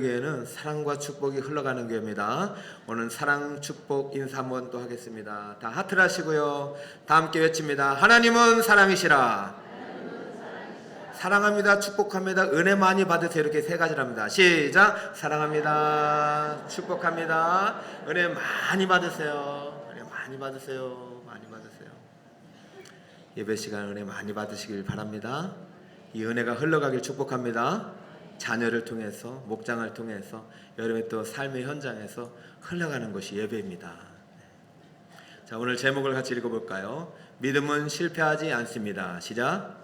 교회는 사랑과 축복이 흘러가는 교회입니다. 오늘 사랑 축복 인사 한번 또 하겠습니다. 다 하트를 하시고요. 다 함께 외칩니다. 하나님은 사랑이시라. 사랑합니다. 축복합니다. 은혜 많이 받으세요. 이렇게 세 가지를 합니다. 시작. 사랑합니다. 축복합니다. 은혜 많이 받으세요. 은혜 많이 받으세요. 많이 받으세요. 예배 시간 은혜 많이 받으시길 바랍니다. 이 은혜가 흘러가길 축복합니다. 자녀를 통해서, 목장을 통해서, 여러분의 또 삶의 현장에서 흘러가는 것이 예배입니다. 자, 오늘 제목을 같이 읽어볼까요? 믿음은 실패하지 않습니다. 시작.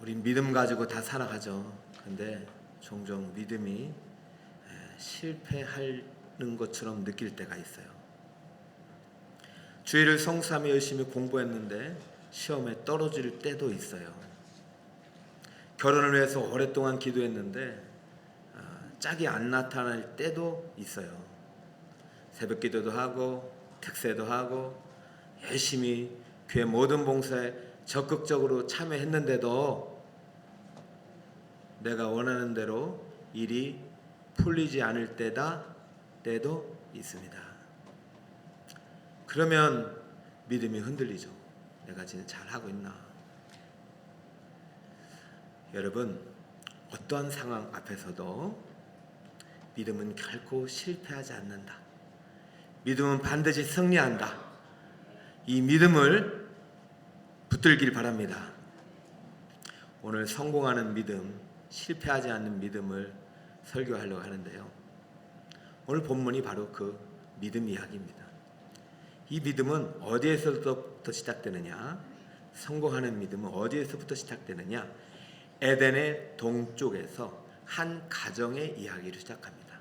우린 믿음 가지고 다 살아가죠. 근데 종종 믿음이 실패하는 것처럼 느낄 때가 있어요. 주일을 성수하며 열심히 공부했는데 시험에 떨어질 때도 있어요. 결혼을 위해서 오랫동안 기도했는데 짝이 안 나타날 때도 있어요. 새벽 기도도 하고 특세도 하고 열심히 교회 모든 봉사에 적극적으로 참여했는데도 내가 원하는 대로 일이 풀리지 않을 때도 있습니다. 그러면 믿음이 흔들리죠. 내가 진짜 잘하고 있나? 여러분, 어떠한 상황 앞에서도 믿음은 결코 실패하지 않는다. 믿음은 반드시 승리한다. 이 믿음을 붙들길 바랍니다. 오늘 성공하는 믿음, 실패하지 않는 믿음을 설교하려고 하는데요. 오늘 본문이 바로 그 믿음 이야기입니다. 이 믿음은 어디에서부터 시작되느냐? 성공하는 믿음은 어디에서부터 시작되느냐? 에덴의 동쪽에서 한 가정의 이야기를 시작합니다.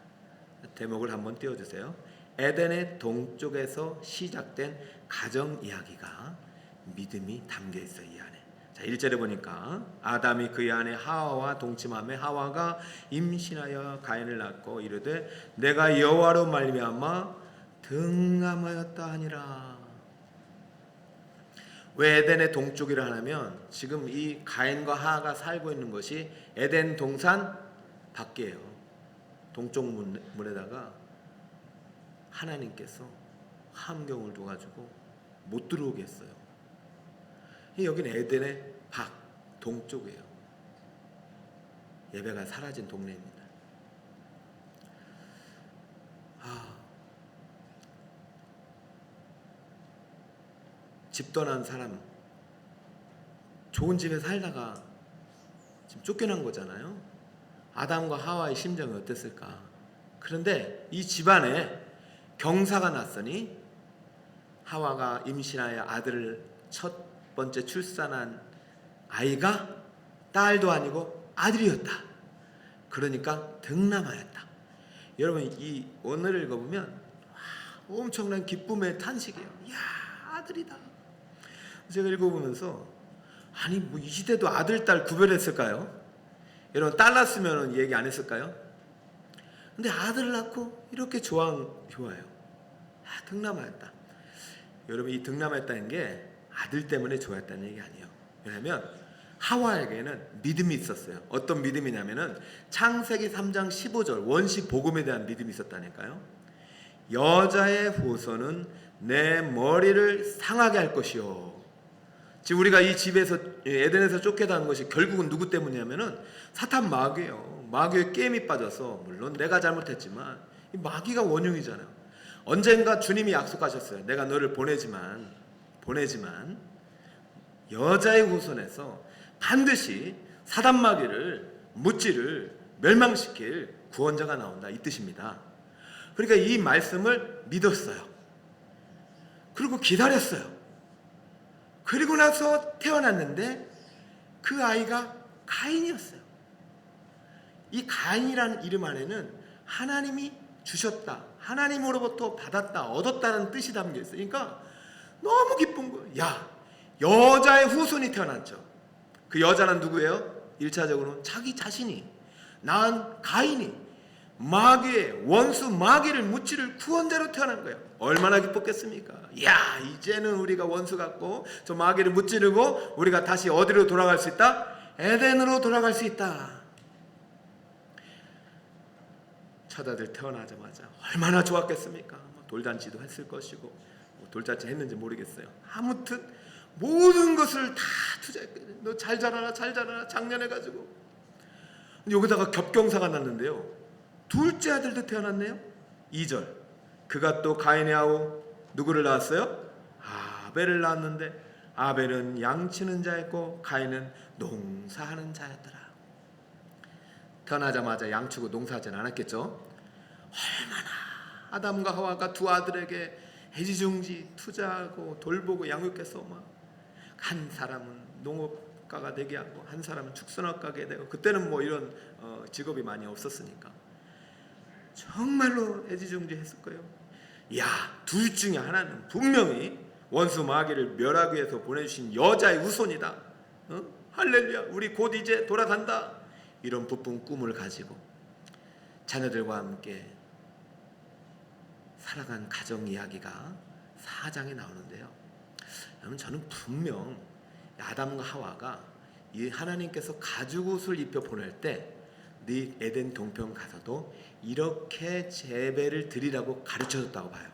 대목을 한번 띄워주세요. 에덴의 동쪽에서 시작된 가정 이야기가 믿음이 담겨 있어요. 이 안에. 자, 1절에 보니까 아담이 그의 아내 하와와 동침하며 하와가 임신하여 가인을 낳고 이르되 내가 여호와로 말미암아 등남하였다 하니라. 왜 에덴의 동쪽이라 하냐면 지금 이 가인과 하와가 살고 있는 것이 에덴 동산 밖이에요. 동쪽 문에다가 하나님께서 함경을 둬가지고 못 들어오게 했어요. 여기는 에덴의 밖, 동쪽이에요. 예배가 사라진 동네입니다. 집 떠난 사람, 좋은 집에 살다가 지금 쫓겨난 거잖아요. 아담과 하와의 심정이 어땠을까? 그런데 이 집안에 경사가 났으니 하와가 임신하여 아들을 첫 번째 출산한 아이가 딸도 아니고 아들이었다. 그러니까 등남하였다. 여러분, 이 오늘을 읽어보면 엄청난 기쁨의 탄식이에요. 이야, 아들이다. 제가 읽어보면서 아니 뭐 이 시대도 아들 딸 구별했을까요? 여러분, 딸 낳았으면 얘기 안 했을까요? 근데 아들을 낳고 이렇게 좋아요. 등남하였다. 여러분, 이 등남하였다는 게 아들 때문에 좋았다는 얘기 아니에요. 왜냐하면 하와에게는 믿음이 있었어요. 어떤 믿음이냐면은 창세기 3장 15절 원시 복음에 대한 믿음이 있었다니까요. 여자의 후손은 내 머리를 상하게 할 것이요. 지금 우리가 이 집에서 에덴에서 쫓겨난 것이 결국은 누구 때문이냐면은 사탄 마귀예요. 마귀의 게임이 빠져서, 물론 내가 잘못했지만 이 마귀가 원흉이잖아요. 언젠가 주님이 약속하셨어요. 내가 너를 보내지만 여자의 후손에서 반드시 사단 마귀를 무찌를 멸망시킬 구원자가 나온다, 이 뜻입니다. 그러니까 이 말씀을 믿었어요. 그리고 기다렸어요. 그리고 나서 태어났는데 그 아이가 가인이었어요. 이 가인이라는 이름 안에는 하나님이 주셨다, 하나님으로부터 받았다, 얻었다는 뜻이 담겨 있어요. 그러니까 너무 기쁜 거예요. 야, 여자의 후손이 태어났죠. 그 여자는 누구예요? 1차적으로는 자기 자신이 낳은 가인이 마귀의 원수 마귀를 무찌를 구원자로 태어난 거예요. 얼마나 기뻤겠습니까? 야, 이제는 우리가 원수 같고 저 마귀를 무찌르고 우리가 다시 어디로 돌아갈 수 있다? 에덴으로 돌아갈 수 있다. 첫 아들 태어나자마자 얼마나 좋았겠습니까? 돌잔치도 했을 것이고, 돌잔치 했는지 모르겠어요. 아무튼 모든 것을 다 투자했거든요. 너 잘 자라라 잘 자라라 작년해가지고. 여기다가 겹경사가 났는데요, 둘째 아들도 태어났네요. 2절, 그가 또 가인의 아우 누구를 낳았어요? 아벨을 낳았는데 아벨은 양치는 자였고 가인은 농사하는 자였더라. 태어나자마자 양치고 농사하진 않았겠죠. 얼마나 아담과 하와가 두 아들에게 애지중지 투자하고 돌보고 양육해서 한 사람은 농업가가 되게 하고 한 사람은 축산업가게 되고, 그때는 이런 직업이 많이 없었으니까 정말로 애지중지 했을 거예요. 둘 중에 하나는 분명히 원수 마귀를 멸하기 위해서 보내주신 여자의 후손이다. 할렐루야, 우리 곧 이제 돌아간다. 이런 부푼 꿈을 가지고 자녀들과 함께 살아간 가정 이야기가 4장에 나오는데요. 여러분, 저는 분명 아담과 하와가 이 하나님께서 가죽옷을 입혀 보낼 때 네 에덴 동편 가서도 이렇게 제배를 드리라고 가르쳐줬다고 봐요.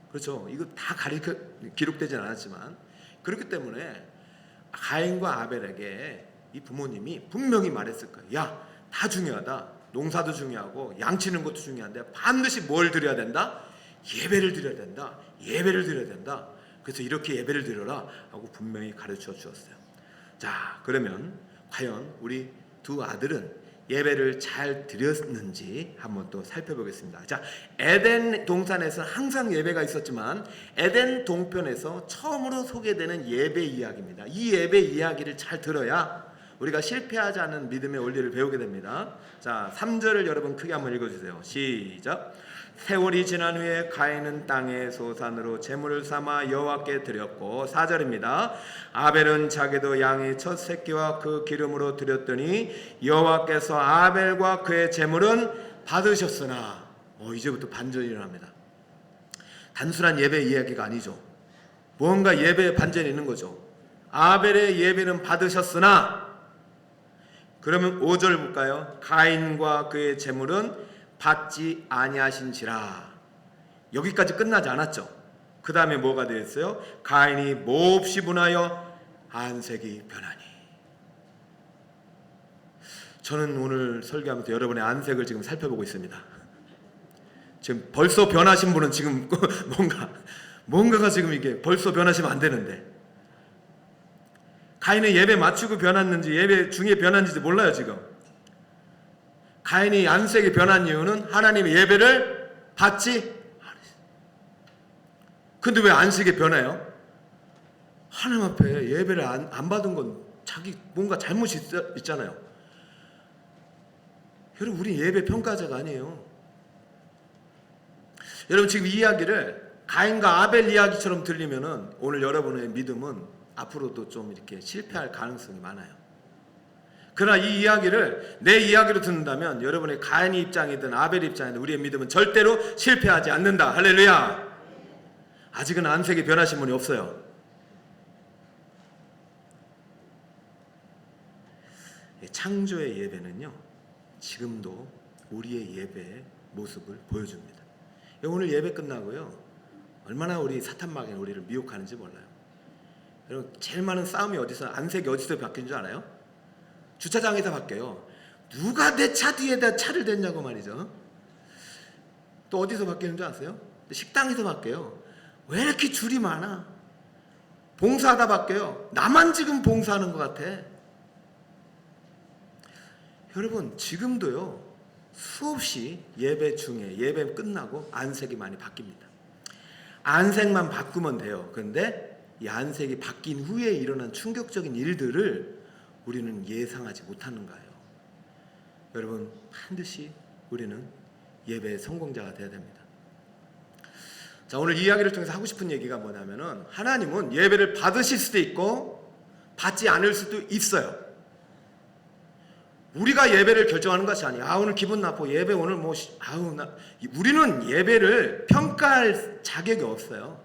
그렇죠? 이거 다 기록되진 않았지만, 그렇기 때문에 가인과 아벨에게 이 부모님이 분명히 말했을 거예요. 다 중요하다. 농사도 중요하고 양치는 것도 중요한데 반드시 뭘 드려야 된다? 예배를 드려야 된다. 예배를 드려야 된다. 그래서 이렇게 예배를 드려라 하고 분명히 가르쳐 주었어요. 자, 그러면 과연 우리 두 아들은 예배를 잘 드렸는지 한번 또 살펴보겠습니다. 자, 에덴 동산에서 항상 예배가 있었지만 에덴 동편에서 처음으로 소개되는 예배 이야기입니다. 이 예배 이야기를 잘 들어야 우리가 실패하지 않는 믿음의 원리를 배우게 됩니다. 자, 3절을 여러분 크게 한번 읽어주세요. 시작. 세월이 지난 후에 가인은 땅의 소산으로 제물을 삼아 여호와께 드렸고, 4절입니다. 아벨은 자기도 양의 첫 새끼와 그 기름으로 드렸더니 여호와께서 아벨과 그의 제물은 받으셨으나. 이제부터 반전이 일어납니다. 단순한 예배 이야기가 아니죠. 무언가 예배에 반전이 있는 거죠. 아벨의 예배는 받으셨으나, 그러면 5절 볼까요? 가인과 그의 제물은 받지 아니하신지라. 여기까지 끝나지 않았죠. 그 다음에 뭐가 되었어요? 가인이 몹시 분하여 안색이 변하니. 저는 오늘 설교하면서 여러분의 안색을 지금 살펴보고 있습니다. 지금 벌써 변하신 분은 지금 뭔가가 지금 이게 벌써 변하시면 안 되는데, 가인은 예배 맞추고 변했는지 예배 중에 변한지 몰라요. 지금 가인이 안색이 변한 이유는 하나님의 예배를 받지 않으셨어요. 근데 왜 안색이 변해요? 하나님 앞에 예배를 안 받은 건 자기 뭔가 잘못이 있잖아요. 여러분, 우리 예배 평가자가 아니에요. 여러분, 지금 이 이야기를 가인과 아벨 이야기처럼 들리면은 오늘 여러분의 믿음은 앞으로도 좀 이렇게 실패할 가능성이 많아요. 그러나 이 이야기를 내 이야기로 듣는다면 여러분의 가인의 입장이든 아벨의 입장이든 우리의 믿음은 절대로 실패하지 않는다. 할렐루야. 아직은 안색이 변하신 분이 없어요. 창조의 예배는요, 지금도 우리의 예배의 모습을 보여줍니다. 오늘 예배 끝나고요, 얼마나 우리 사탄마귀는 우리를 미혹하는지 몰라요. 여러분, 제일 많은 싸움이 안색이 어디서 바뀐 줄 알아요? 주차장에서 바뀌어요. 누가 내 차 뒤에다 차를 댔냐고 말이죠. 또 어디서 바뀌는 줄 아세요? 식당에서 바뀌어요. 왜 이렇게 줄이 많아? 봉사하다 바뀌어요. 나만 지금 봉사하는 것 같아. 여러분, 지금도요, 수없이 예배 중에 예배 끝나고 안색이 많이 바뀝니다. 안색만 바꾸면 돼요. 그런데 이 안색이 바뀐 후에 일어난 충격적인 일들을 우리는 예상하지 못하는 거예요. 여러분, 반드시 우리는 예배의 성공자가 되어야 됩니다. 자, 오늘 이 이야기를 통해서 하고 싶은 얘기가 뭐냐면은, 하나님은 예배를 받으실 수도 있고 받지 않을 수도 있어요. 우리가 예배를 결정하는 것이 아니야. 오늘 기분 나빠. 예배 오늘 우리는 예배를 평가할 자격이 없어요.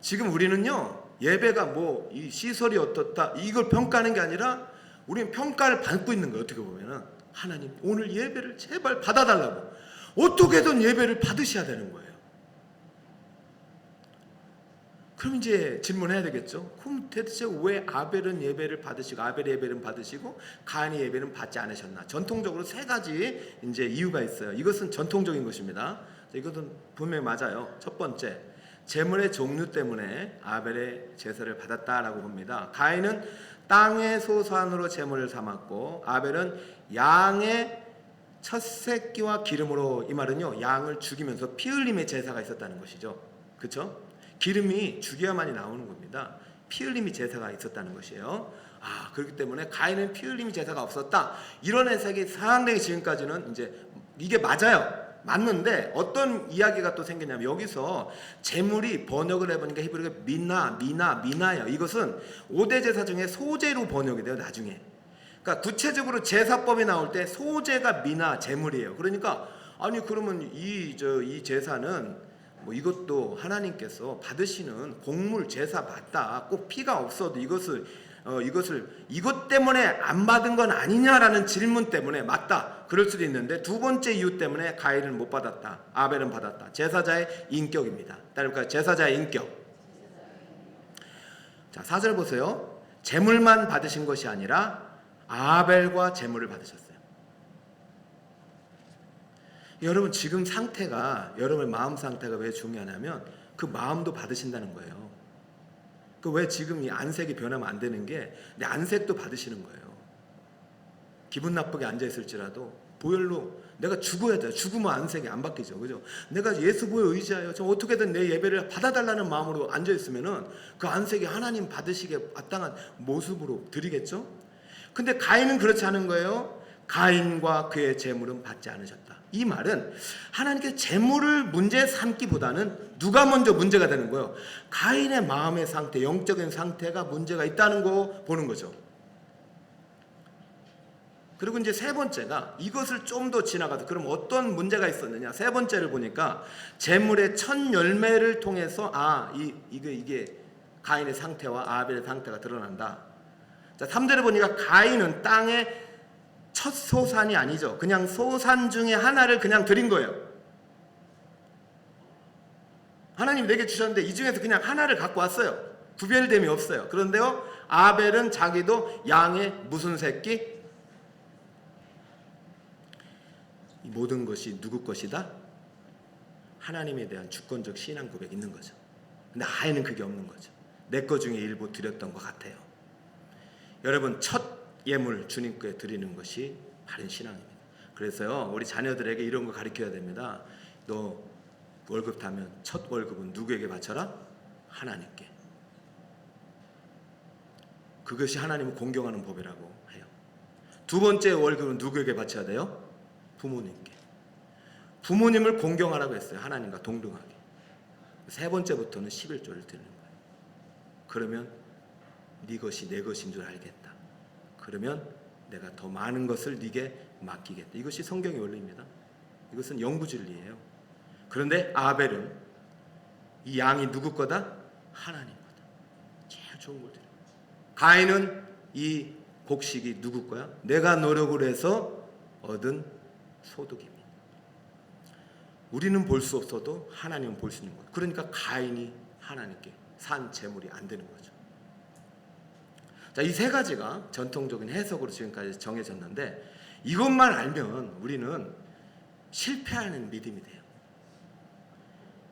지금 우리는요, 예배가 이 시설이 어떻다 이걸 평가하는 게 아니라 우리는 평가를 받고 있는 거예요. 어떻게 보면은 하나님 오늘 예배를 제발 받아달라고 어떻게든 예배를 받으셔야 되는 거예요. 그럼 이제 질문해야 되겠죠. 그럼 대체 왜 아벨은 예배를 받으시고 아벨의 예배는 받으시고 가인의 예배는 받지 않으셨나? 전통적으로 세 가지 이제 이유가 있어요. 이것은 전통적인 것입니다. 이것은 분명히 맞아요. 첫 번째, 제물의 종류 때문에 아벨의 제사를 받았다라고 봅니다. 가인은 땅의 소산으로 제물을 삼았고 아벨은 양의 첫 새끼와 기름으로, 이 말은요 양을 죽이면서 피 흘림의 제사가 있었다는 것이죠. 그렇죠? 기름이 죽여야만이 나오는 겁니다. 피 흘림이 제사가 있었다는 것이에요. 그렇기 때문에 가인은 피 흘림이 제사가 없었다. 이런 해석이 상당히 지금까지는 이제 이게 맞아요. 맞는데 이야기가 또 생기냐면 여기서 제물이 번역을 해보니까 히브리어가 미나예요. 이것은 5대 제사 중에 소제로 번역이 돼요. 나중에. 그러니까 구체적으로 제사법이 나올 때 소제가 제물이에요. 그러니까 그러면 이 제사는 이것도 하나님께서 받으시는 곡물 제사 맞다. 꼭 피가 없어도 이것 때문에 안 받은 건 아니냐라는 질문 때문에 맞다. 그럴 수도 있는데 두 번째 이유 때문에 가인은 못 받았다. 아벨은 받았다. 제사자의 인격입니다. 따르니까 제사자의 인격. 자, 4절 보세요. 제물만 받으신 것이 아니라 아벨과 제물을 받으셨어요. 여러분 지금 상태가, 여러분의 마음 상태가 왜 중요하냐면 그 마음도 받으신다는 거예요. 왜 지금 이 안색이 변하면 안 되는 게 내 안색도 받으시는 거예요. 기분 나쁘게 앉아있을지라도 보혈로 내가 죽어야 돼요. 죽으면 안색이 안 바뀌죠. 그죠? 내가 예수 보혈 의지하여 좀 어떻게든 내 예배를 받아달라는 마음으로 앉아있으면은 그 안색이 하나님 받으시기에 마땅한 모습으로 드리겠죠? 근데 가인은 그렇지 않은 거예요. 가인과 그의 제물은 받지 않으셨다. 이 말은 하나님께 제물을 문제 삼기보다는 누가 먼저 문제가 되는 거예요. 가인의 마음의 상태, 영적인 상태가 문제가 있다는 거 보는 거죠. 그리고 이제 세 번째가 이것을 좀 더 지나가서 그럼 어떤 문제가 있었느냐. 세 번째를 보니까 제물의 첫 열매를 통해서 이게 가인의 상태와 아벨의 상태가 드러난다. 자, 3절에 보니까 가인은 땅의 첫 소산이 아니죠. 그냥 소산 중에 하나를 그냥 드린 거예요. 하나님 내게 주셨는데 이 중에서 그냥 하나를 갖고 왔어요. 구별됨이 없어요. 그런데요, 아벨은 자기도 양의 무슨 새끼? 이 모든 것이 누구 것이다? 하나님에 대한 주권적 신앙 고백이 있는 거죠. 근데 가인은 그게 없는 거죠. 내 것 중에 일부 드렸던 것 같아요. 여러분, 첫 예물 주님께 드리는 것이 바른 신앙입니다. 그래서요, 우리 자녀들에게 이런 거 가르쳐야 됩니다. 너 월급 타면 첫 월급은 누구에게 바쳐라? 하나님께. 그것이 하나님을 공경하는 법이라고 해요. 두 번째 월급은 누구에게 바쳐야 돼요? 부모님께. 부모님을 공경하라고 했어요. 하나님과 동등하게. 세 번째부터는 11조를 드리는 거예요. 그러면 네 것이 내 것인 줄 알겠다. 그러면 내가 더 많은 것을 네게 맡기겠다. 이것이 성경의 원리입니다. 이것은 영구진리예요. 그런데 아벨은 이 양이 누구 거다? 하나님 거다. 제일 좋은 걸 드려요. 가인은 이 곡식이 누구 거야? 내가 노력을 해서 얻은 소득입니다. 우리는 볼 수 없어도 하나님은 볼 수 있는 거예요. 그러니까 가인이 하나님께 산 제물이 안 되는 거죠. 자, 이 세 가지가 전통적인 해석으로 지금까지 정해졌는데 이것만 알면 우리는 실패하는 믿음이 돼요.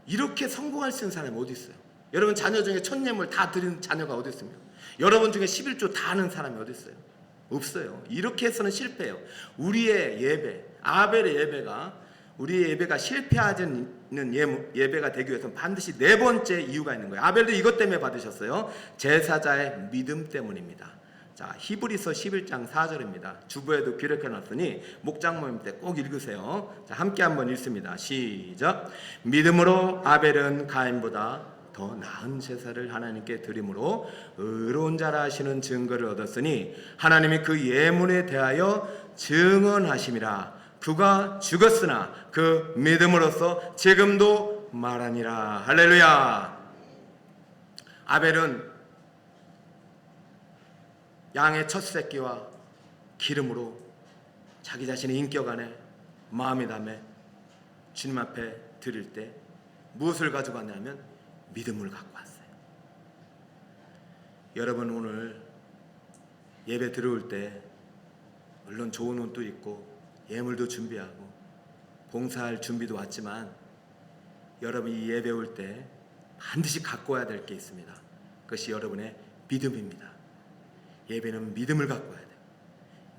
이렇게 성공할 수 있는 사람이 어디 있어요? 여러분 자녀 중에 첫 예물 다 드린 자녀가 어디 있습니까? 여러분 중에 11조 다 하는 사람이 어디 있어요? 없어요. 이렇게 해서는 실패해요. 우리의 예배, 아벨의 예배가 우리의 예배가 실패하는 예배가 되기 위해서는 반드시 네 번째 이유가 있는 거예요. 아벨도 이것 때문에 받으셨어요. 제사자의 믿음 때문입니다. 자, 히브리서 11장 4절입니다. 주부에도 기록해 놨으니 목장 모임 때 꼭 읽으세요. 자, 함께 한번 읽습니다. 시작. 믿음으로 아벨은 가인보다 더 나은 제사를 하나님께 드림으로 의로운 자라 하시는 증거를 얻었으니 하나님이 그 예물에 대하여 증언하심이라. 그가 죽었으나 그 믿음으로써 지금도 말하니라. 할렐루야. 아벨은 양의 첫 새끼와 기름으로 자기 자신의 인격 안에 마음에 담에 주님 앞에 드릴 때 무엇을 가지고 왔냐면 믿음을 갖고 왔어요. 여러분 오늘 예배 들어올 때 물론 좋은 옷도 입고 예물도 준비하고 봉사할 준비도 왔지만 여러분이 이 예배 올 때 반드시 갖고 와야 될 게 있습니다. 그것이 여러분의 믿음입니다. 예배는 믿음을 갖고 와야 돼요.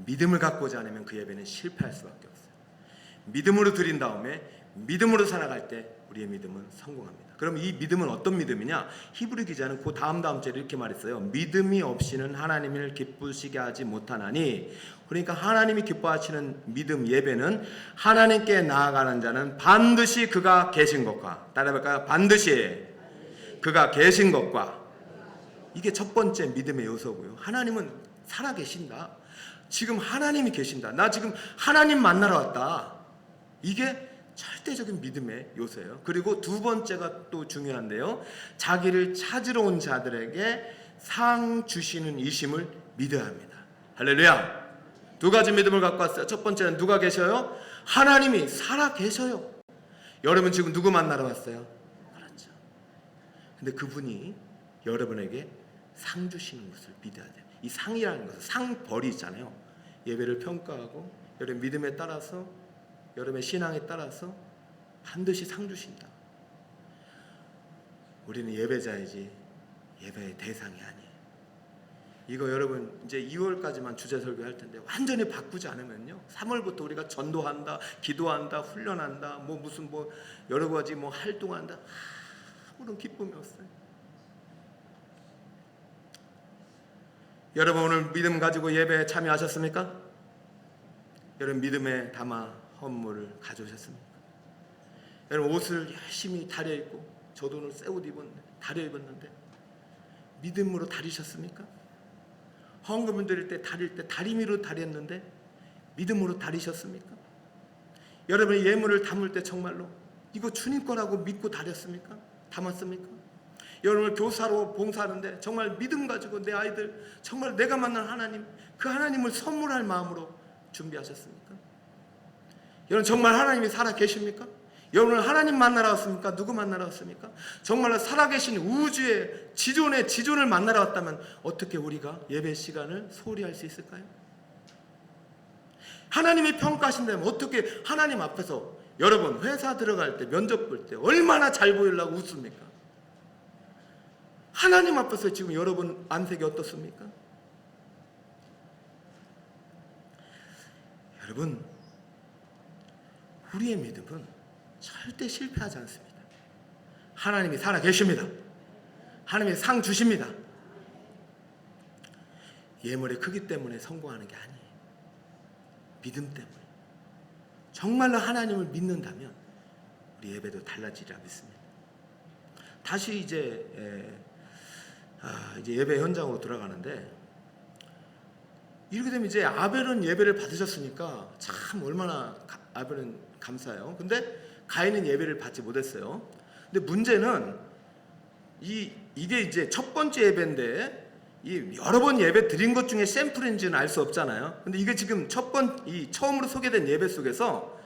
믿음을 갖고 오지 않으면 그 예배는 실패할 수밖에 없어요. 믿음으로 드린 다음에 믿음으로 살아갈 때 우리의 믿음은 성공합니다. 그럼 이 믿음은 어떤 믿음이냐? 히브리 기자는 그 다음 절에 이렇게 말했어요. 믿음이 없이는 하나님을 기쁘시게 하지 못하나니. 그러니까 하나님이 기뻐하시는 믿음 예배는 하나님께 나아가는 자는 반드시 그가 계신 것과, 따라해볼까요? 반드시 그가 계신 것과. 이게 첫 번째 믿음의 요소고요. 하나님은 살아계신다. 지금 하나님이 계신다. 나 지금 하나님 만나러 왔다. 이게 절대적인 믿음의 요소예요. 그리고 두 번째가 또 중요한데요. 자기를 찾으러 온 자들에게 상 주시는 이심을 믿어야 합니다. 할렐루야. 두 가지 믿음을 갖고 왔어요. 첫 번째는 누가 계셔요? 하나님이 살아 계셔요. 여러분 지금 누구 만나러 왔어요? 그렇죠. 근데 그분이 여러분에게 상 주시는 것을 믿어야 돼요. 이 상이라는 것은 상벌이 있잖아요. 예배를 평가하고 여러분 믿음에 따라서 여러분의 신앙에 따라서 반드시 상 주신다. 우리는 예배자이지 예배의 대상이 아니에요. 이거 여러분 이제 2월까지만 주제 설교할 텐데 완전히 바꾸지 않으면요 3월부터 우리가 전도한다, 기도한다, 훈련한다, 무슨 여러 가지 활동한다, 아무런 기쁨이 없어요. 여러분 오늘 믿음 가지고 예배에 참여하셨습니까? 여러분 믿음에 담아 헌물을 가져오셨습니까? 여러분 옷을 열심히 다려입고, 저도 오늘 새 옷 입었는데 다려입었는데 믿음으로 다리셨습니까? 헌금을 드릴 때 다릴 때 다리미로 다렸는데 믿음으로 다리셨습니까? 여러분이 예물을 담을 때 정말로 이거 주님 거라고 믿고 다렸습니까? 담았습니까? 여러분 교사로 봉사하는데 정말 믿음 가지고 내 아이들 정말 내가 만난 하나님, 그 하나님을 선물할 마음으로 준비하셨습니까? 여러분 정말 하나님이 살아 계십니까? 여러분 하나님 만나러 왔습니까? 누구 만나러 왔습니까? 정말로 살아계신 우주의 지존을 만나러 왔다면 어떻게 우리가 예배 시간을 소홀히 할 수 있을까요? 하나님이 평가하신다면 어떻게 하나님 앞에서 여러분 회사 들어갈 때 면접 볼 때 얼마나 잘 보이려고 웃습니까? 하나님 앞에서 지금 여러분 안색이 어떻습니까? 여러분 우리의 믿음은 절대 실패하지 않습니다. 하나님이 살아 계십니다. 하나님이 상 주십니다. 예물의 크기 때문에 성공하는 게 아니에요. 믿음 때문에. 정말로 하나님을 믿는다면 우리 예배도 달라지리라 믿습니다. 다시 이제 예배 현장으로 돌아가는데, 이렇게 되면 이제 아벨은 예배를 받으셨으니까 참 얼마나 아벨은 감사해요. 근데 가인은 예배를 받지 못했어요. 근데 문제는 이게 이제 첫 번째 예배인데 여러 번 예배 드린 것 중에 샘플인지는 알 수 없잖아요. 근데 이게 지금 처음으로 소개된 예배 속에서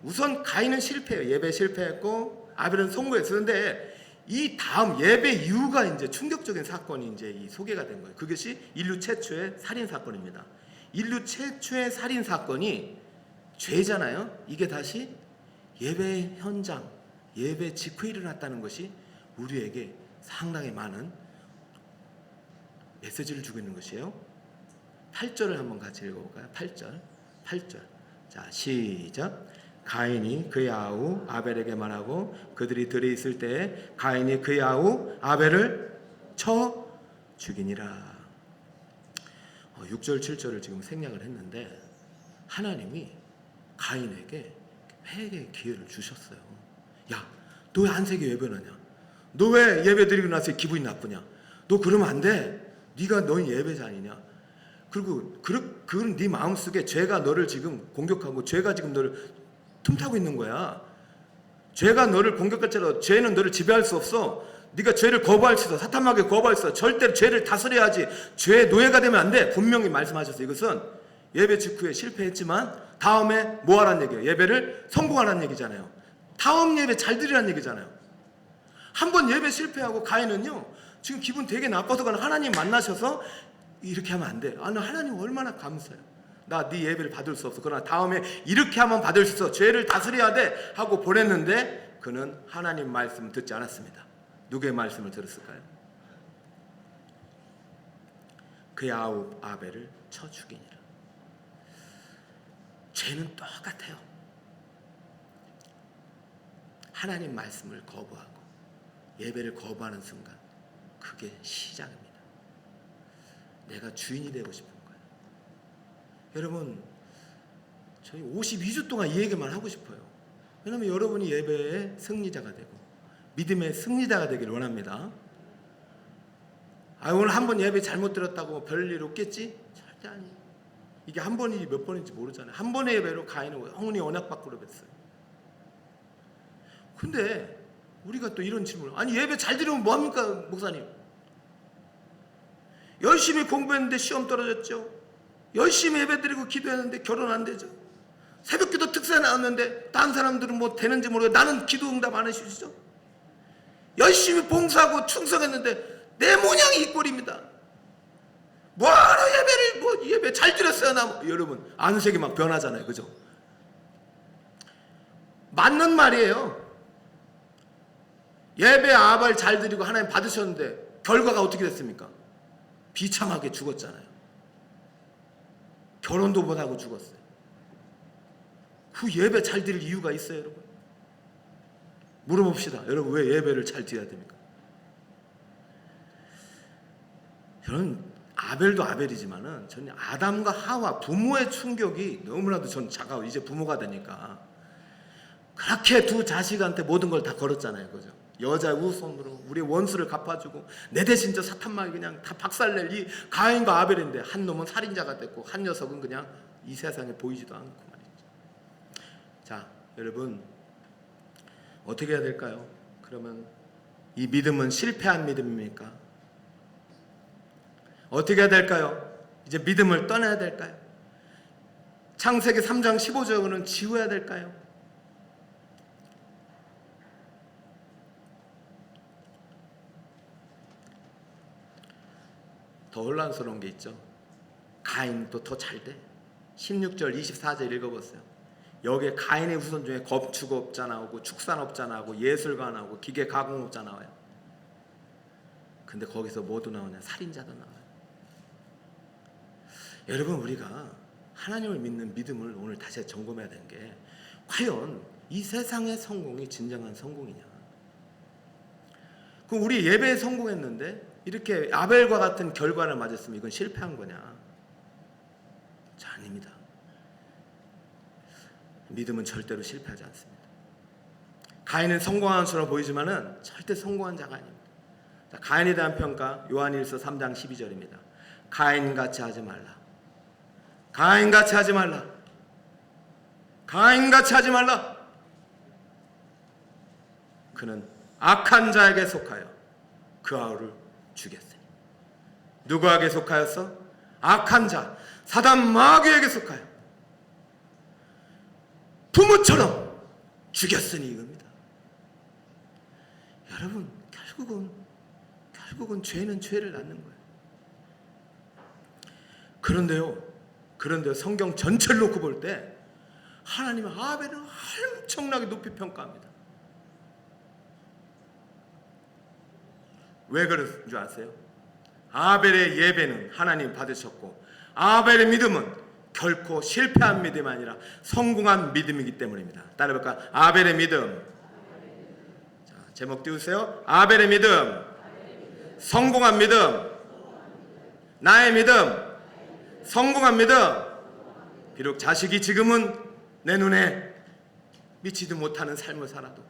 우선 가인은 실패해요. 예배 실패했고 아벨은 성공했어요. 근데 이 다음 예배 이후가 이제 충격적인 사건이 이제 소개가 된 거예요. 그것이 인류 최초의 살인 사건입니다. 인류 최초의 살인 사건이 죄잖아요. 이게 다시 예배 현장, 예배 직후에 일어났다는 것이 우리에게 상당히 많은 메시지를 주고 있는 것이에요. 8절을 한번 같이 읽어볼까요? 8절. 자, 시작. 가인이 그의 아우 아벨에게 말하고 그들이 들에 있을 때 가인이 그의 아우 아벨을 쳐 죽이니라. 6절 7절을 지금 생략을 했는데 하나님이 가인에게 회개의 기회를 주셨어요. 야, 너 왜 안색이 왜 변하냐? 너 왜 예배 드리고 나서 기분이 나쁘냐? 너 그러면 안 돼. 네가 너희 예배자 아니냐? 그리고 그건 네 마음속에 죄가 너를 지금 공격하고 죄가 지금 너를 틈타고 있는 거야. 죄가 너를 공격할지라도 죄는 너를 지배할 수 없어. 네가 죄를 거부할 수 있어. 사탄마귀 거부할 수 있어. 절대로 죄를 다스려야지. 죄의 노예가 되면 안 돼. 분명히 말씀하셨어요. 이것은 예배 직후에 실패했지만 다음에 뭐 하란 얘기예요? 예배를 성공하라는 얘기잖아요. 다음 예배 잘 드리라는 얘기잖아요. 한번 예배 실패하고 가인은요, 지금 기분 되게 나빠서 가는 하나님 만나셔서 이렇게 하면 안 돼. 나 하나님 얼마나 감사해요. 나 네 예배를 받을 수 없어. 그러나 다음에 이렇게 하면 받을 수 있어. 죄를 다스려야 돼 하고 보냈는데 그는 하나님 말씀을 듣지 않았습니다. 누구의 말씀을 들었을까요? 그의 아우 아벨을 쳐 죽이니라. 죄는 똑같아요. 하나님 말씀을 거부하고 예배를 거부하는 순간 그게 시작입니다. 내가 주인이 되고 싶은 거예요. 여러분, 저희 52주 동안 이 얘기만 하고 싶어요. 왜냐하면 여러분이 예배의 승리자가 되고 믿음의 승리자가 되기를 원합니다. 오늘 한 번 예배 잘못 들었다고 별일 없겠지? 절대 아니에요. 이게 한 번인지 몇 번인지 모르잖아요. 한 번의 예배로 가인은 영원히 언약 밖으로 뺐어요. 근데 우리가 또 이런 질문을, 아니 예배 잘 드리면 뭐합니까 목사님? 열심히 공부했는데 시험 떨어졌죠. 열심히 예배 드리고 기도했는데 결혼 안 되죠. 새벽기도 특사 나왔는데 다른 사람들은 뭐 되는지 모르고 나는 기도 응답 안 해주시죠. 열심히 봉사하고 충성했는데 내 모양이 이 꼴입니다. 뭐하러 예배를 뭐 예배 잘 드렸어요 나 여러분 안색이 막 변하잖아요. 그죠? 맞는 말이에요. 예배 아발 잘 드리고 하나님 받으셨는데 결과가 어떻게 됐습니까? 비참하게 죽었잖아요. 결혼도 못하고 죽었어요. 그 예배 잘 드릴 이유가 있어요 여러분? 물어봅시다. 여러분 왜 예배를 잘 드려야 됩니까? 저는 아벨도 아벨이지만은 저는 아담과 하와 부모의 충격이 너무나도 전 차가워. 이제 부모가 되니까 그렇게 두 자식한테 모든 걸 다 걸었잖아요. 그죠? 여자 우선으로 우리 원수를 갚아주고 내 대신 저 사탄마귀 그냥 다 박살낼 이 가인과 아벨인데 한 놈은 살인자가 됐고 한 녀석은 그냥 이 세상에 보이지도 않고 말이죠. 자 여러분 어떻게 해야 될까요? 그러면 이 믿음은 실패한 믿음입니까? 어떻게 해야 될까요? 이제 믿음을 떠나야 될까요? 창세기 3장 15절은 지워야 될까요? 더 혼란스러운 게 있죠. 가인도 더 잘 돼. 16절 24절 읽어보세요. 여기에 가인의 후손 중에 건축업자 나오고 축산업자 나오고 예술가 나오고 기계 가공업자 나와요. 근데 거기서 뭐도 나오냐? 살인자도 나와요. 여러분 우리가 하나님을 믿는 믿음을 오늘 다시 점검해야 되는 게 과연 이 세상의 성공이 진정한 성공이냐? 그럼 우리 예배에 성공했는데 이렇게 아벨과 같은 결과를 맞았으면 이건 실패한 거냐? 자, 아닙니다. 믿음은 절대로 실패하지 않습니다. 가인은 성공한 수로 보이지만은 절대 성공한 자가 아닙니다. 자, 가인에 대한 평가 요한일서 3장 12절입니다. 가인같이 하지 말라. 가인같이 하지 말라. 가인같이 하지 말라. 그는 악한 자에게 속하여 그 아우를 죽였으니. 누구에게 속하였어? 악한 자 사단 마귀에게 속하여 부모처럼 죽였으니 이겁니다. 여러분 결국은 죄는 죄를 낳는 거예요. 그런데요 성경 전체를 놓고 볼 때 하나님은 아벨을 엄청나게 높이 평가합니다. 왜 그런 줄 아세요? 아벨의 예배는 하나님 받으셨고 아벨의 믿음은 결코 실패한 믿음이 아니라 성공한 믿음이기 때문입니다. 따라해볼까? 아벨의 믿음. 자, 제목 띄우세요. 아벨의 믿음. 성공한 믿음. 나의 믿음. 성공한 믿음. 비록 자식이 지금은 내 눈에 미치지 못하는 삶을 살아도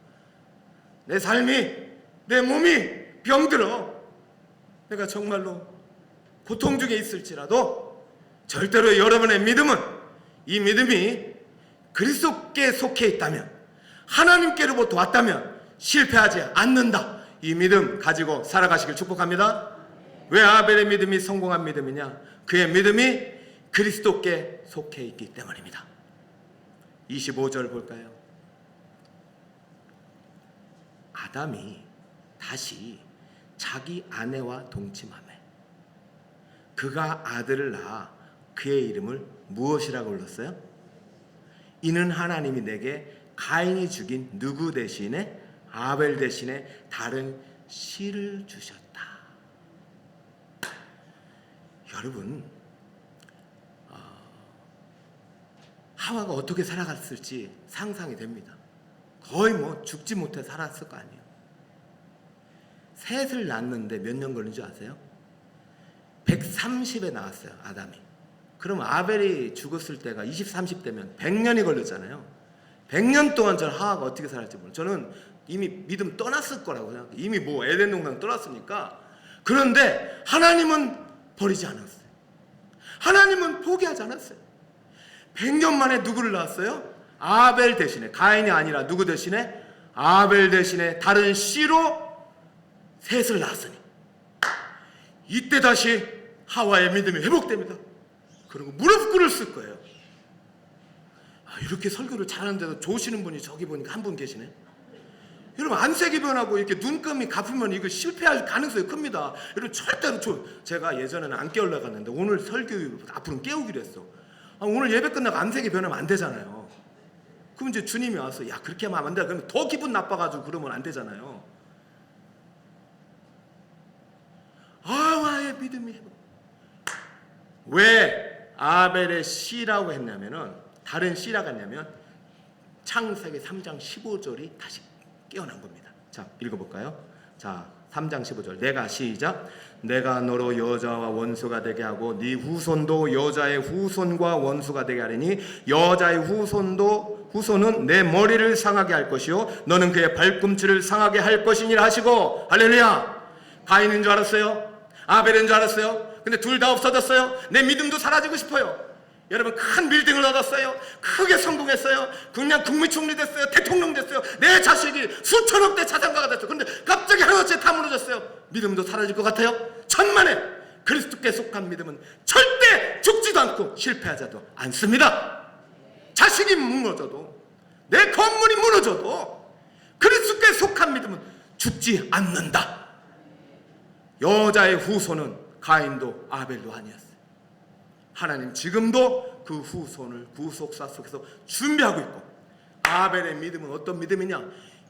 내 삶이 내 몸이 병들어 내가 정말로 고통 중에 있을지라도 절대로 여러분의 믿음은 이 믿음이 그리스도께 속해 있다면 하나님께로부터 왔다면 실패하지 않는다. 이 믿음 가지고 살아가시길 축복합니다. 왜 아벨의 믿음이 성공한 믿음이냐? 그의 믿음이 그리스도께 속해 있기 때문입니다. 25절 볼까요? 아담이 다시 자기 아내와 동침하며 그가 아들을 낳아 그의 이름을 무엇이라고 불렀어요? 이는 하나님이 내게 가인이 죽인 누구 대신에 아벨 대신에 다른 씨를 주셨다. 여러분, 하와가 어떻게 살아갔을지 상상이 됩니다. 거의 죽지 못해 살았을 거 아니에요. 셋을 낳았는데 몇 년 걸린 줄 아세요? 130에 나왔어요, 아담이. 그럼 아벨이 죽었을 때가 20, 30대면 100년이 걸렸잖아요. 100년 동안 저는 하와가 어떻게 살았지 몰라요. 저는 이미 믿음 떠났을 거라고 생각해요. 이미 에덴 동산 떠났으니까. 그런데 하나님은 버리지 않았어요. 하나님은 포기하지 않았어요. 100년 만에 누구를 낳았어요? 아벨 대신에, 가인이 아니라 누구 대신에? 아벨 대신에 다른 씨로 셋을 낳았으니 이때 다시 하와의 믿음이 회복됩니다. 그리고 무릎 꿇을 거예요. 이렇게 설교를 잘하는데도 좋으시는 분이 저기 보니까 한 분 계시네. 여러분, 안색이 변하고 이렇게 눈금이 갚으면 이거 실패할 가능성이 큽니다. 여러분, 절대로 제가 예전에는 안 깨우려고 갔는데 오늘 설교 앞으로는 깨우기로 했어. 오늘 예배 끝나고 안색이 변하면 안 되잖아요. 그럼 이제 주님이 와서 야, 그렇게 하면 안 돼. 그러면 더 기분 나빠가지고 그러면 안 되잖아요. 하와의 믿음이 회복. 왜 아벨의 씨라고 했냐면은, 다른 씨라고 했냐면 창세기 3장 15절이 다시 깨어난 겁니다. 자, 읽어볼까요? 자, 3장 15절. 내가 시작. 내가 너로 여자와 원수가 되게 하고 네 후손도 여자의 후손과 원수가 되게 하리니 여자의 후손은 내 머리를 상하게 할 것이요 너는 그의 발꿈치를 상하게 할 것이니라 하시고. 할렐루야. 가인인 줄 알았어요? 아벨인 줄 알았어요? 근데 둘 다 없어졌어요. 내 믿음도 사라지고 싶어요. 여러분, 큰 빌딩을 얻었어요. 크게 성공했어요. 그냥 국무총리 됐어요. 대통령 됐어요. 내 자식이 수천억 대 자산가가 됐어요. 그런데 갑자기 하루아침에 다 무너졌어요. 믿음도 사라질 것 같아요? 천만에 그리스도께 속한 믿음은 절대 죽지도 않고 실패하지도 않습니다. 자식이 무너져도, 내 건물이 무너져도 그리스도께 속한 믿음은 죽지 않는다. 여자의 후손은 가인도 아벨도 아니었어요. 하나님 지금도 그 후손을 구속사 속에서 준비하고 있고, 아벨의 믿음은 어떤 믿음이냐?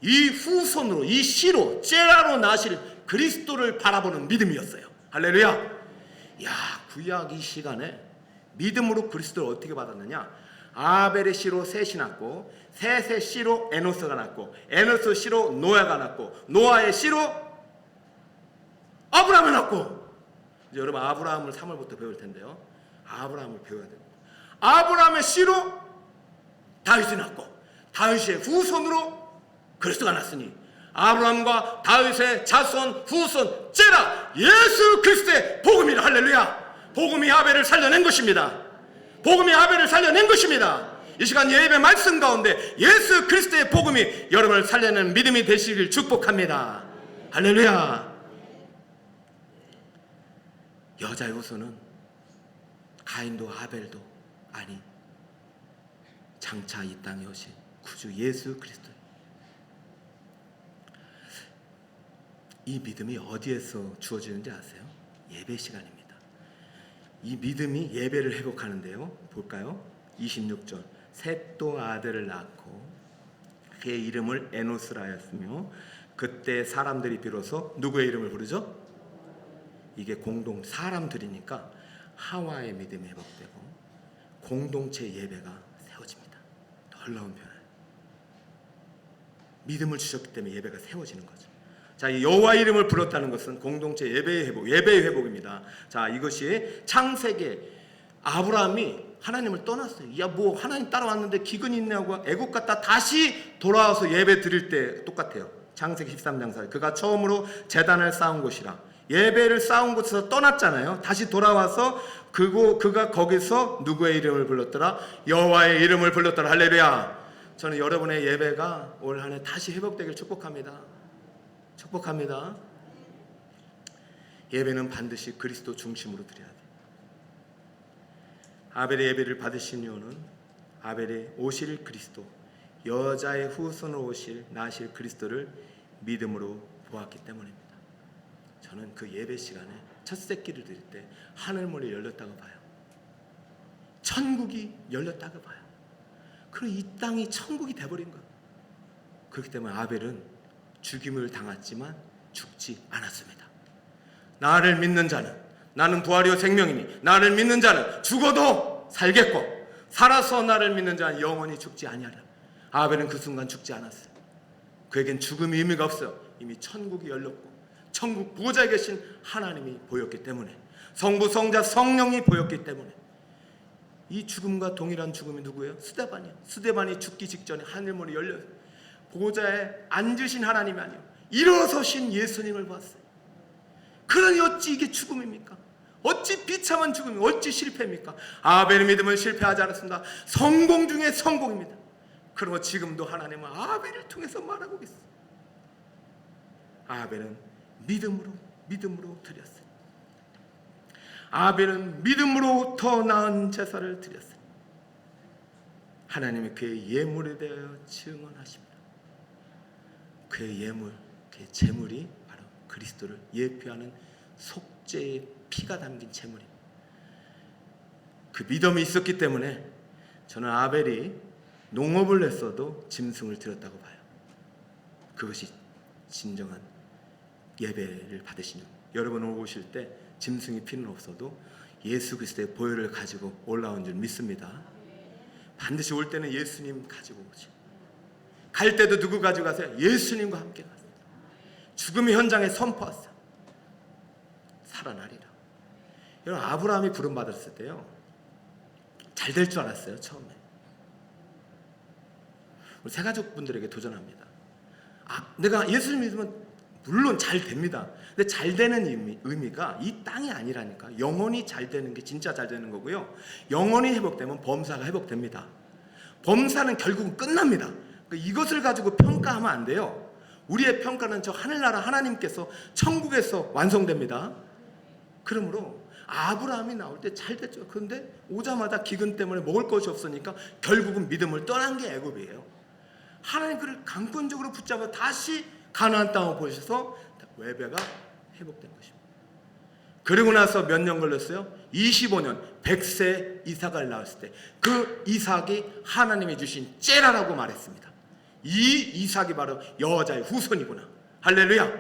이 후손으로, 이 씨로, 째라로 나실 그리스도를 바라보는 믿음이었어요. 할렐루야. 야, 구약 이 시간에 믿음으로 그리스도를 어떻게 받았느냐? 아벨의 씨로 셋이 낳고, 셋의 씨로 에노스가 낳고, 에노스 씨로 노아가 낳고, 노아의 씨로 아브라함을 낳고. 이제 여러분, 아브라함을 3월부터 배울 텐데요. 아브라함을 배워야 됩니다. 아브라함의 씨로 다윗이 낳고, 다윗의 후손으로 그리스도가 났으니 아브라함과 다윗의 자손, 후손, 째라 예수 그리스도의 복음이라. 할렐루야. 복음이 아벨을 살려낸 것입니다. 복음이 아벨을 살려낸 것입니다. 이 시간 예배 말씀 가운데 예수 그리스도의 복음이 여러분을 살려낸 믿음이 되시길 축복합니다. 할렐루야. 여자의 후손은 가인도 아벨도 아니, 장차 이 땅에 오신 구주 예수 그리스도. 이 믿음이 어디에서 주어지는지 아세요? 예배 시간입니다. 이 믿음이 예배를 회복하는데요. 볼까요? 26절. 셋도 아들을 낳고 그의 이름을 에노스라 하였으며 그때 사람들이 비로소 누구의 이름을 부르죠? 이게 공동 사람들이니까 하와의 믿음이 회복되고 공동체 예배가 세워집니다. 놀라운 변화. 믿음을 주셨기 때문에 예배가 세워지는 거죠. 자, 이 여호와 이름을 불렀다는 것은 공동체 예배의 회복, 예배의 회복입니다. 자, 이것이 창세기 아브라함이 하나님을 떠났어요. 야, 뭐 하나님 따라왔는데 기근이 있냐고 애국 갔다 다시 돌아와서 예배 드릴 때 똑같아요. 창세기 13장 4절. 그가 처음으로 제단을 쌓은 곳이라. 예배를 쌓은 곳에서 떠났잖아요. 다시 돌아와서 그가 거기서 누구의 이름을 불렀더라? 여호와의 이름을 불렀더라. 할렐루야. 저는 여러분의 예배가 올 한 해 다시 회복되길 축복합니다. 축복합니다. 예배는 반드시 그리스도 중심으로 드려야 돼요. 아벨의 예배를 받으신 이유는 아벨의 오실 그리스도, 여자의 후손으로 오실 나실 그리스도를 믿음으로 보았기 때문입니다. 저는 그 예배 시간에 첫 새끼를 드릴 때 하늘문이 열렸다고 봐요. 천국이 열렸다고 봐요. 그리고 이 땅이 천국이 돼버린 거예요. 그렇기 때문에 아벨은 죽임을 당했지만 죽지 않았습니다. 나를 믿는 자는, 나는 부활이요 생명이니 나를 믿는 자는 죽어도 살겠고 살아서 나를 믿는 자는 영원히 죽지 아니하리라. 아벨은 그 순간 죽지 않았어요. 그에겐 죽음이 의미가 없어요. 이미 천국이 열렸고 천국 보좌에 계신 하나님이 보였기 때문에, 성부 성자 성령이 보였기 때문에. 이 죽음과 동일한 죽음이 누구예요? 스데반이에요. 스데반이 죽기 직전에 하늘문이 열려요. 보좌에 앉으신 하나님이 아니에요. 일어서신 예수님을 봤어요. 그러니 어찌 이게 죽음입니까? 어찌 비참한 죽음이, 어찌 실패입니까? 아벨의 믿음은 실패하지 않았습니다. 성공 중에 성공입니다. 그리고 지금도 하나님은 아벨을 통해서 말하고 계세요. 아벨은 믿음으로 드렸어요. 아벨은 믿음으로 더 나은 제사를 드렸어요. 하나님이 그의 예물에 대하여 증언하십니다. 그의 예물, 그의 제물이 바로 그리스도를 예표하는 속죄의 피가 담긴 제물입니다. 그 믿음이 있었기 때문에 저는 아벨이 농업을 했어도 짐승을 드렸다고 봐요. 그것이 진정한 예배를 받으신 분. 여러분 오실 때 짐승이 필요는 없어도 예수 그리스도의 보혈을 가지고 올라온 줄 믿습니다. 반드시 올 때는 예수님 가지고 오죠. 갈 때도 누구 가지고 가세요? 예수님과 함께 가세요. 죽음의 현장에 선포하세요. 살아나리라. 여러분 아브라함이 부름 받았을 때요, 잘 될 줄 알았어요. 처음에 우리 새가족분들에게 도전합니다. 내가 예수님 믿으면 물론 잘 됩니다. 근데 잘 되는 의미가 이 땅이 아니라니까. 영원히 잘 되는 게 진짜 잘 되는 거고요. 영원히 회복되면 범사가 회복됩니다. 범사는 결국은 끝납니다. 이것을 가지고 평가하면 안 돼요. 우리의 평가는 저 하늘나라 하나님께서 천국에서 완성됩니다. 그러므로 아브라함이 나올 때 잘 됐죠. 그런데 오자마자 기근 때문에 먹을 것이 없으니까 결국은 믿음을 떠난 게 애굽이에요. 하나님 그를 강권적으로 붙잡아 다시 가나안 땅을 보셔서 예배가 회복된 것입니다. 그리고 나서 몇 년 걸렸어요? 25년 100세 이삭을 낳았을 때 그 이삭이 하나님이 주신 째라라고 말했습니다. 이 이삭이 바로 여자의 후손이구나. 할렐루야.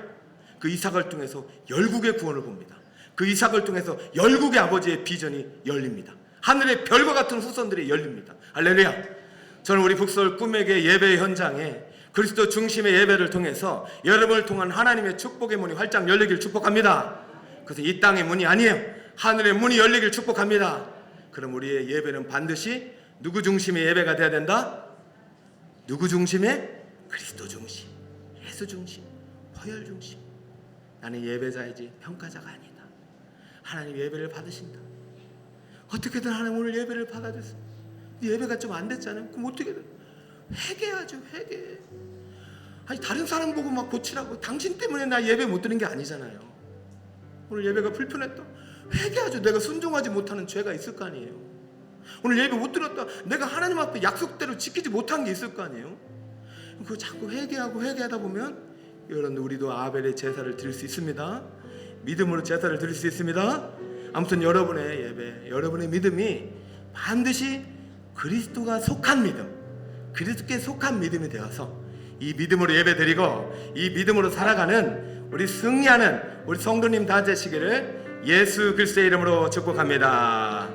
그 이삭을 통해서 열국의 구원을 봅니다. 그 이삭을 통해서 열국의 아버지의 비전이 열립니다. 하늘의 별과 같은 후손들이 열립니다. 할렐루야. 저는 우리 북서울 꿈에게 예배 현장에 그리스도 중심의 예배를 통해서 여러분을 통한 하나님의 축복의 문이 활짝 열리길 축복합니다. 그래서 이 땅의 문이 아니에요. 하늘의 문이 열리길 축복합니다. 그럼 우리의 예배는 반드시 누구 중심의 예배가 돼야 된다? 누구 중심의? 그리스도 중심, 예수 중심, 보혈 중심. 나는 예배자이지 평가자가 아니다. 하나님 예배를 받으신다. 어떻게든 하나님 오늘 예배를 받아주세요. 예배가 좀 안 됐잖아요. 그럼 어떻게든 회개하죠. 회개. 아니 다른 사람 보고 막 고치라고. 당신 때문에 나 예배 못 드는 게 아니잖아요. 오늘 예배가 불편했다. 회개하죠. 내가 순종하지 못하는 죄가 있을 거 아니에요. 오늘 예배 못 드렸다. 내가 하나님 앞에 약속대로 지키지 못한 게 있을 거 아니에요. 그거 자꾸 회개하다 보면 여러분 우리도 아벨의 제사를 드릴 수 있습니다. 믿음으로 제사를 드릴 수 있습니다. 아무튼 여러분의 예배, 여러분의 믿음이 반드시 그리스도가 속한 믿음, 그리스도께 속한 믿음이 되어서 이 믿음으로 예배 드리고 이 믿음으로 살아가는 우리 승리하는 우리 성도님 다 되시기를 예수 그리스도의 이름으로 축복합니다.